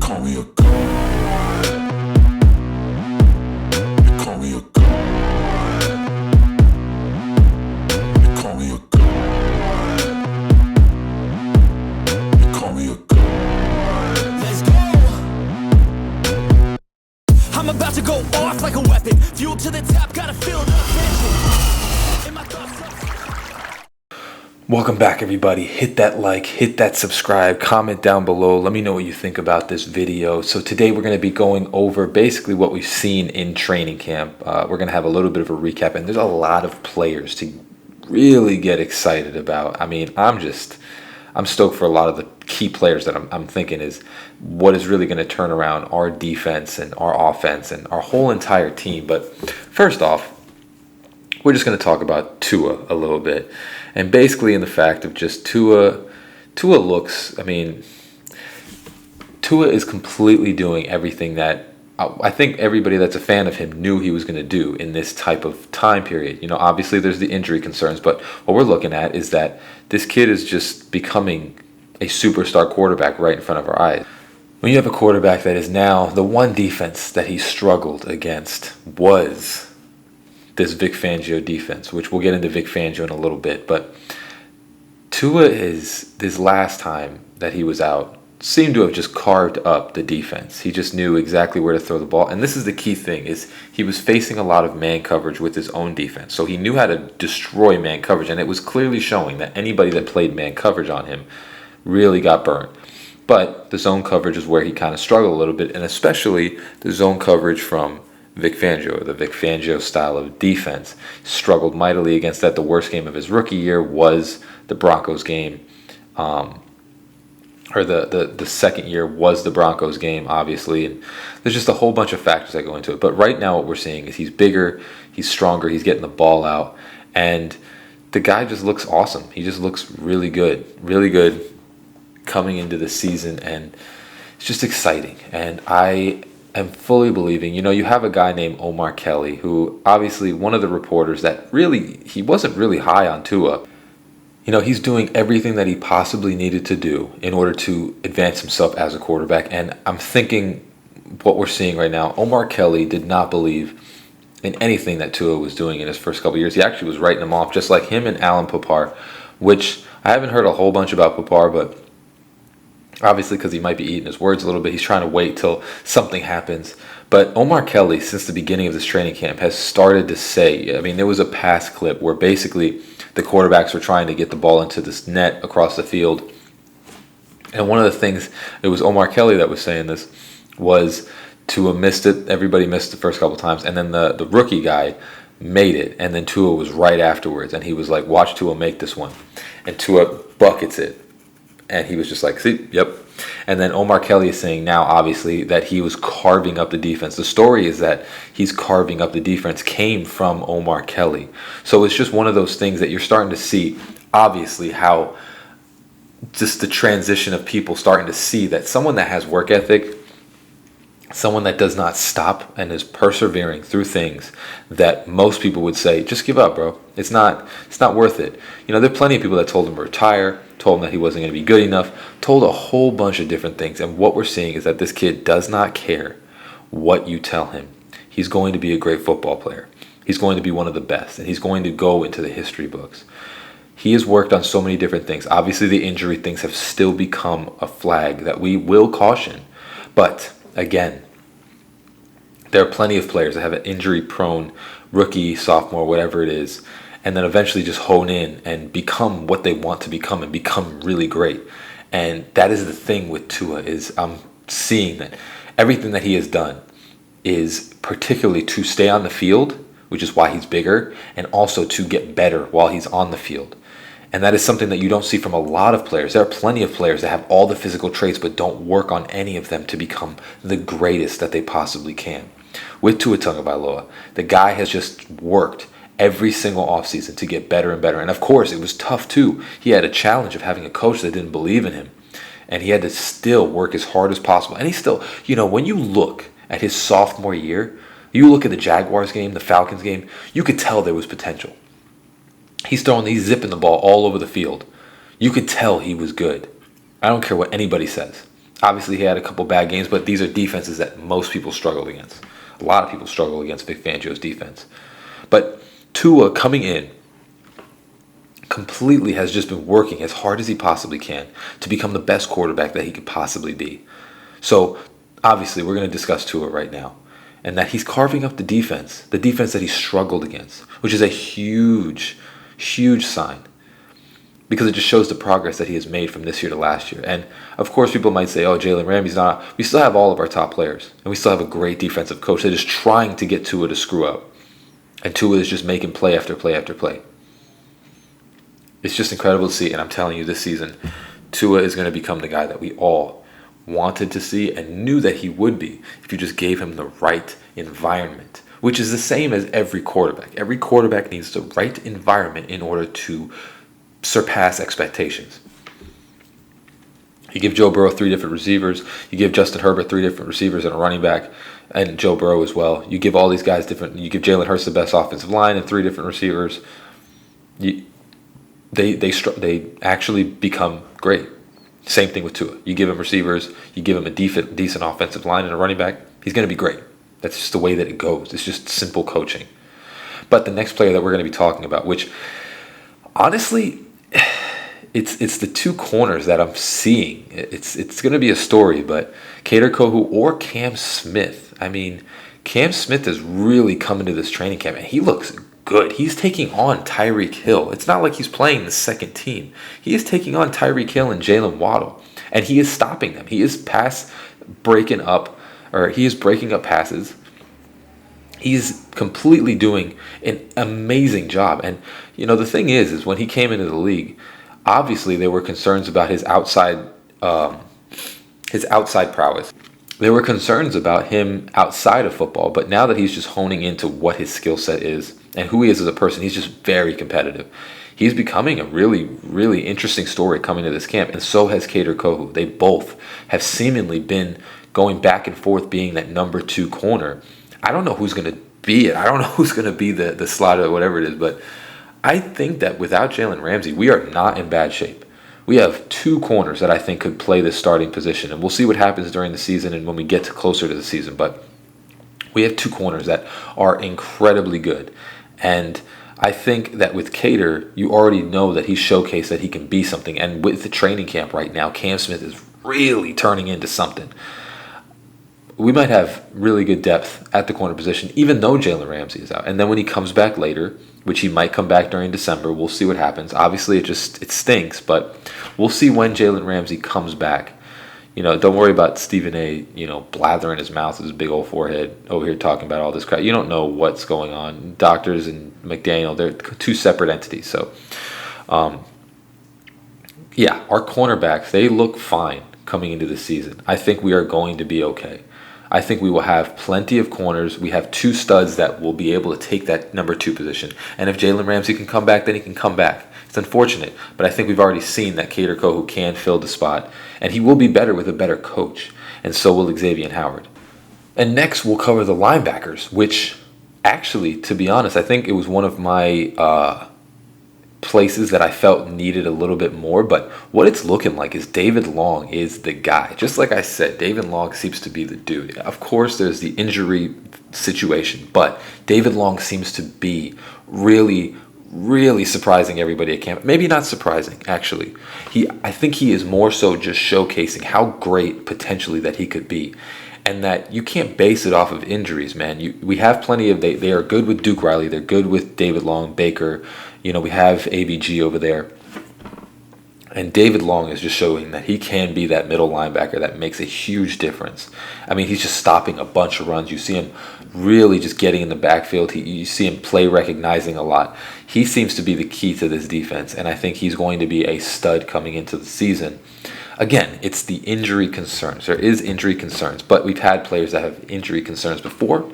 call me a god. You call me a god. You call me a god. You call me a god. Let's go. I'm about to go off like a weapon. Fuel to the top, gotta feel the tension. In my thoughts. Welcome back, everybody. Hit that like, hit that subscribe, comment down below. Let me know what you think about this video. So today we're going to be going over basically what we've seen in training camp. We're going to have a little bit of a recap, and there's a lot of players to really get excited about. I mean, I'm stoked for a lot of the key players that I'm thinking is what is really going to turn around our defense and our offense and our whole entire team. But first off, we're just going to talk about Tua a little bit. And basically in the fact of just Tua looks, I mean, Tua is completely doing everything that I think everybody that's a fan of him knew he was going to do in this type of time period. You know, obviously there's the injury concerns, but what we're looking at is that this kid is just becoming a superstar quarterback right in front of our eyes. When you have a quarterback that is now the one defense that he struggled against was this Vic Fangio defense, which we'll get into Vic Fangio in a little bit. But Tua is, this last time that he was out, seemed to have just carved up the defense. He just knew exactly where to throw the ball. And this is the key thing, is he was facing a lot of man coverage with his own defense. So he knew how to destroy man coverage. And it was clearly showing that anybody that played man coverage on him really got burned. But the zone coverage is where he kind of struggled a little bit. And especially the zone coverage from Vic Fangio, the Vic Fangio style of defense, struggled mightily against that. The worst game of his rookie year was the Broncos game, or the second year was the Broncos game, obviously. And there's just a whole bunch of factors that go into it. But right now what we're seeing is he's bigger, he's stronger, he's getting the ball out, and the guy just looks awesome. He just looks really good coming into the season, and it's just exciting. And I am fully believing, you know, you have a guy named Omar Kelly, who obviously one of the reporters that really, he wasn't really high on Tua. You know, he's doing everything that he possibly needed to do in order to advance himself as a quarterback. And I'm thinking what we're seeing right now, Omar Kelly did not believe in anything that Tua was doing in his first couple years. He actually was writing him off, just like him and Alan Popar, which I haven't heard a whole bunch about Popar, but obviously because he might be eating his words a little bit, he's trying to wait till something happens. But Omar Kelly, since the beginning of this training camp, has started to say, I mean, there was a pass clip where basically the quarterbacks were trying to get the ball into this net across the field. And one of the things, it was Omar Kelly that was saying this, was Tua missed it. Everybody missed the first couple times. And then the rookie guy made it. And then Tua was right afterwards. And he was like, watch Tua make this one. And Tua buckets it. And he was just like, see, yep. And then Omar Kelly is saying now, obviously, that he was carving up the defense. The story is that he's carving up the defense came from Omar Kelly. So it's just one of those things that you're starting to see, obviously, how just the transition of people starting to see that someone that has work ethic, someone that does not stop and is persevering through things that most people would say, just give up, bro. It's not worth it. You know, there are plenty of people that told him to retire, told him that he wasn't going to be good enough, told a whole bunch of different things. And what we're seeing is that this kid does not care what you tell him. He's going to be a great football player. He's going to be one of the best, and he's going to go into the history books. He has worked on so many different things. Obviously, the injury things have still become a flag that we will caution. But again, there are plenty of players that have an injury-prone rookie, sophomore, whatever it is, and then eventually just hone in and become what they want to become and become really great. And that is the thing with Tua, is I'm seeing that everything that he has done is particularly to stay on the field, which is why he's bigger, and also to get better while he's on the field. And that is something that you don't see from a lot of players. There are plenty of players that have all the physical traits but don't work on any of them to become the greatest that they possibly can. With tuatagovailoa, the guy has just worked every single offseason to get better and better. And of course, it was tough too. He had a challenge of having a coach that didn't believe in him. And he had to still work as hard as possible. And he still, you know, when you look at his sophomore year, you look at the Jaguars game, the Falcons game, you could tell there was potential. He's zipping the ball all over the field. You could tell he was good. I don't care what anybody says. Obviously, he had a couple bad games, but these are defenses that most people struggle against. A lot of people struggle against Vic Fangio's defense. But Tua coming in completely has just been working as hard as he possibly can to become the best quarterback that he could possibly be. So, obviously, we're going to discuss Tua right now. And that he's carving up the defense that he struggled against, which is a huge, huge sign. Because it just shows the progress that he has made from this year to last year. And, of course, people might say, oh, Jalen Ramsey's not. We still have all of our top players. And we still have a great defensive coach that is trying to get Tua to screw up. And Tua is just making play after play after play. It's just incredible to see. And I'm telling you, this season, Tua is going to become the guy that we all wanted to see and knew that he would be if you just gave him the right environment, which is the same as every quarterback. Every quarterback needs the right environment in order to surpass expectations. You give Joe Burrow 3 different receivers. You give Justin Herbert 3 different receivers and a running back, and Joe Burrow as well. You give all these guys different. You give Jalen Hurts the best offensive line and 3 different receivers. They actually become great. Same thing with Tua. You give him receivers. You give him a decent offensive line and a running back. He's going to be great. That's just the way that it goes. It's just simple coaching. But the next player that we're going to be talking about, which honestly, it's the 2 corners that I'm seeing. It's going to be a story, but Kader Kohou or Cam Smith. I mean, Cam Smith has really come into this training camp, and he looks good. He's taking on Tyreek Hill. It's not like he's playing the second team. He is taking on Tyreek Hill and Jalen Waddle, and he is stopping them. He is breaking up passes. He's completely doing an amazing job. And, the thing is when he came into the league, obviously there were concerns about his outside prowess. There were concerns about him outside of football, but now that he's just honing into what his skill set is and who he is as a person, he's just very competitive. He's becoming a really, really interesting story coming to this camp, and so has Kader Kohou. They both have seemingly been going back and forth being that number 2 corner. I don't know who's going to be it. I don't know who's going to be the slot or whatever it is, but I think that without Jalen Ramsey, we are not in bad shape. We have 2 corners that I think could play this starting position, and we'll see what happens during the season and when we get closer to the season. But we have 2 corners that are incredibly good, and I think that with Kader, you already know that he's showcased that he can be something. And with the training camp right now, Cam Smith is really turning into something. We might have really good depth at the corner position, even though Jalen Ramsey is out. And then when he comes back later, which he might come back during December, we'll see what happens. Obviously, it stinks, but we'll see when Jalen Ramsey comes back. Don't worry about Stephen A, blathering his mouth with his big old forehead over here talking about all this crap. You don't know what's going on. Doctors and McDaniel, they're 2 separate entities. So, our cornerbacks, they look fine coming into the season. I think we are going to be okay. I think we will have plenty of corners. We have 2 studs that will be able to take that number 2 position. And if Jalen Ramsey can come back, then he can come back. It's unfortunate, but I think we've already seen that Kader Kohou can fill the spot, and he will be better with a better coach, and so will Xavier Howard. And next, we'll cover the linebackers, which actually, to be honest, I think it was one of my places that I felt needed a little bit more, but what it's looking like is David Long is the guy. Just like I said, David Long seems to be the dude. Of course, there's the injury situation, but David Long seems to be really surprising everybody at camp. Maybe not surprising, actually. I think he is more so just showcasing how great potentially that he could be. And that you can't base it off of injuries, man. We have plenty of, they are good with Duke Riley. They're good with David Long, Baker. We have AVG over there. And David Long is just showing that he can be that middle linebacker that makes a huge difference. I mean, he's just stopping a bunch of runs. You see him really just getting in the backfield. You see him play recognizing a lot. He seems to be the key to this defense, and I think he's going to be a stud coming into the season. Again, it's the injury concerns. There is injury concerns, but we've had players that have injury concerns before,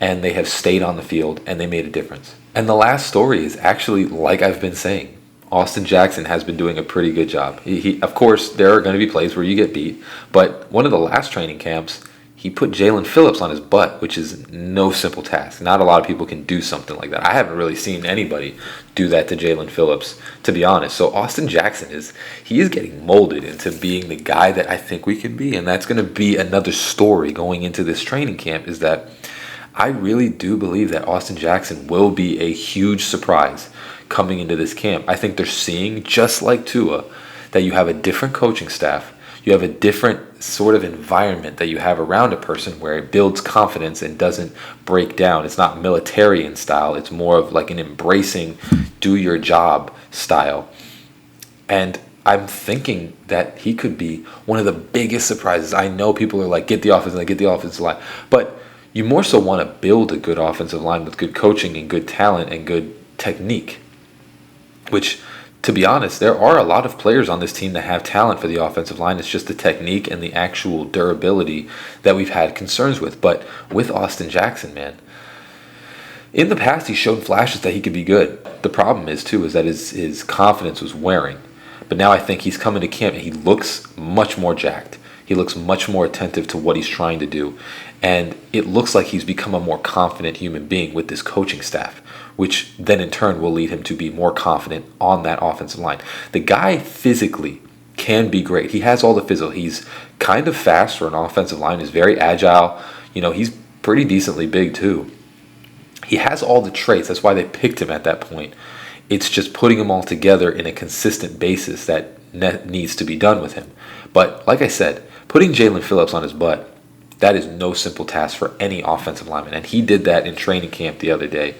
and they have stayed on the field, and they made a difference. And the last story is actually, like I've been saying, Austin Jackson has been doing a pretty good job. He of course, there are going to be plays where you get beat, but one of the last training camps, he put Jalen Phillips on his butt, which is no simple task. Not a lot of people can do something like that. I haven't really seen anybody do that to Jalen Phillips, to be honest. So Austin Jackson is getting molded into being the guy that I think we can be, and that's going to be another story going into this training camp, is that I really do believe that Austin Jackson will be a huge surprise coming into this camp. I think they're seeing, just like Tua, that you have a different coaching staff. You have a different sort of environment that you have around a person where it builds confidence and doesn't break down. It's not military in style. It's more of like an embracing, do your job style. And I'm thinking that he could be one of the biggest surprises. I know people are like, get the offensive line. But you more so want to build a good offensive line with good coaching and good talent and good technique, which, to be honest, there are a lot of players on this team that have talent for the offensive line. It's just the technique and the actual durability that we've had concerns with. But with Austin Jackson, man, in the past he showed flashes that he could be good. The problem is that his confidence was wearing. But now I think he's coming to camp and he looks much more jacked. He looks much more attentive to what he's trying to do. And it looks like he's become a more confident human being with this coaching staff, which then in turn will lead him to be more confident on that offensive line. The guy physically can be great. He has all the physical. He's kind of fast for an offensive line. He's very agile. He's pretty decently big too. He has all the traits. That's why they picked him at that point. It's just putting them all together in a consistent basis that needs to be done with him. But like I said, putting Jalen Phillips on his butt, that is no simple task for any offensive lineman. And he did that in training camp the other day.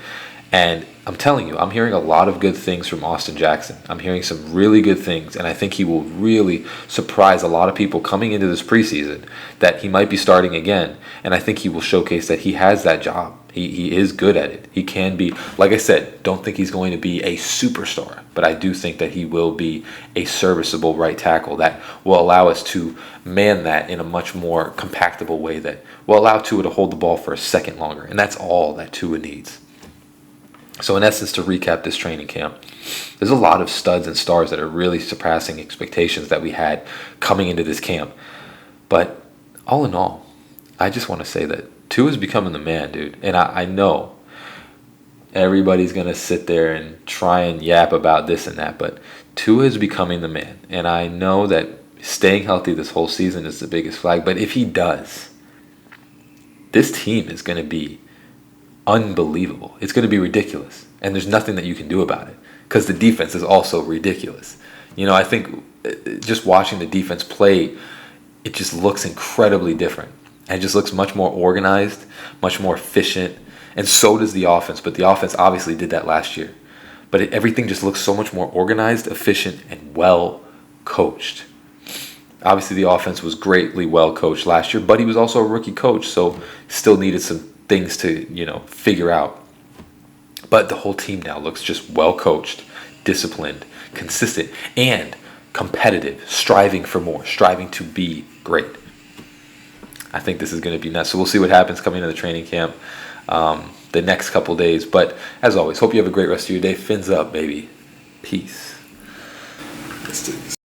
And I'm telling you, I'm hearing a lot of good things from Austin Jackson. I'm hearing some really good things, and I think he will really surprise a lot of people coming into this preseason that he might be starting again. And I think he will showcase that he has that job. He is good at it. He can be, like I said, don't think he's going to be a superstar, but I do think that he will be a serviceable right tackle that will allow us to man that in a much more compactable way that will allow Tua to hold the ball for a second longer. And that's all that Tua needs. So in essence, to recap this training camp, there's a lot of studs and stars that are really surpassing expectations that we had coming into this camp. But all in all, I just want to say that Tua is becoming the man, dude. And I know everybody's going to sit there and try and yap about this and that, but Tua is becoming the man. And I know that staying healthy this whole season is the biggest flag. But if he does, this team is going to be unbelievable. It's going to be ridiculous. And there's nothing that you can do about it because the defense is also ridiculous. I think just watching the defense play, it just looks incredibly different. And it just looks much more organized, much more efficient. And so does the offense. But the offense obviously did that last year. But everything just looks so much more organized, efficient, and well coached. Obviously, the offense was greatly well coached last year, but he was also a rookie coach, so still needed some things to, figure out. But the whole team now looks just well coached, disciplined, consistent, and competitive, striving for more, striving to be great. I think this is going to be nuts. So we'll see what happens coming into the training camp the next couple days. But as always, hope you have a great rest of your day. Fins up, baby. Peace. Let's take this.